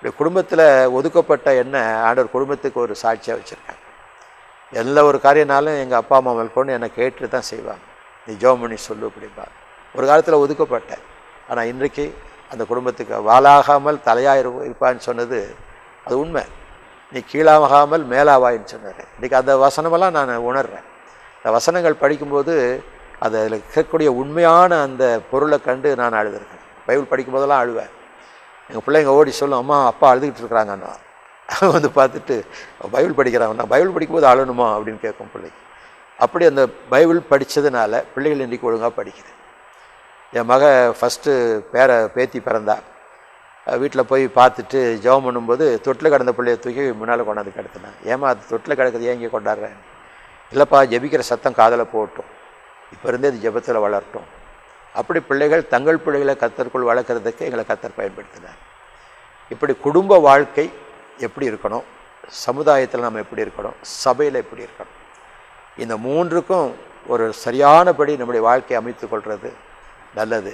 இப்படி குடும்பத்தில் ஒதுக்கப்பட்ட என்ன ஆண்டவர் குடும்பத்துக்கு ஒரு சாட்சியாக வச்சுருக்காங்க. எல்லா ஒரு காரியனாலும் எங்கள் அப்பா அம்மா கொண்டு என்னை கேட்டு தான் செய்வாங்க. நீ ஜெபம் பண்ணி சொல்லு அப்படிப்பா. ஒரு காலத்தில் ஒதுக்கப்பட்டேன். ஆனால் இன்றைக்கு அந்த குடும்பத்துக்கு வாலாகாமல் தலையாக இருப்பான்னு சொன்னது அது உண்மை. நீ கீழாகாமல் மேலாவாயின்னு சொன்னார். இன்றைக்கி அந்த வசனமெல்லாம் நான் உணர்கிறேன். அந்த வசனங்கள் படிக்கும்போது அதில் இருக்கக்கூடிய உண்மையான அந்த பொருளை கண்டு நான் அழுதுருக்கேன். பைபிள் படிக்கும்போதெல்லாம் அழுவேன். எங்கள் பிள்ளைங்க ஓடி சொல்லும், அம்மா அப்பா அழுதுகிட்டு இருக்கிறாங்கண்ணா. வந்து பார்த்துட்டு பைபிள் படிக்கிறாங்கண்ணா, பைபிள் படிக்கும்போது அழணுமா அப்படின்னு கேட்கும் பிள்ளைங்க. அப்படி அந்த பைபிள் படித்ததுனால பிள்ளைகள் இன்றைக்கி ஒழுங்காக படிக்கிறேன். என் மக ஃபஸ்ட்டு பேத்தி பிறந்தா. வீட்டில் போய் பார்த்துட்டு ஜெபம் பண்ணும்போது தொட்டில் கிடந்த பிள்ளைய தூக்கி முன்னால் கொண்டாந்து கிடத்தினேன். ஏமா அது தொட்டில் கிடக்குது ஏன் இங்கே கொண்டாடுறேன்? இல்லைப்பா, ஜெபிக்கிற சத்தம் காதில் போகட்டும், இப்போ இருந்தே அது ஜெபத்தில் வளரட்டும். அப்படி பிள்ளைகள் தங்கள் பிள்ளைகளை கர்த்தருக்குள் வளர்க்குறதுக்கு எங்களை கர்த்தர் பயன்படுத்தினார். இப்படி குடும்ப வாழ்க்கை எப்படி இருக்கணும், சமுதாயத்தில் நம்ம எப்படி இருக்கணும், சபையில் எப்படி இருக்கணும், இந்த மூன்றுக்கும் ஒரு சரியானபடி நம்முடைய வாழ்க்கையை அமைத்து கொள்வது நல்லது.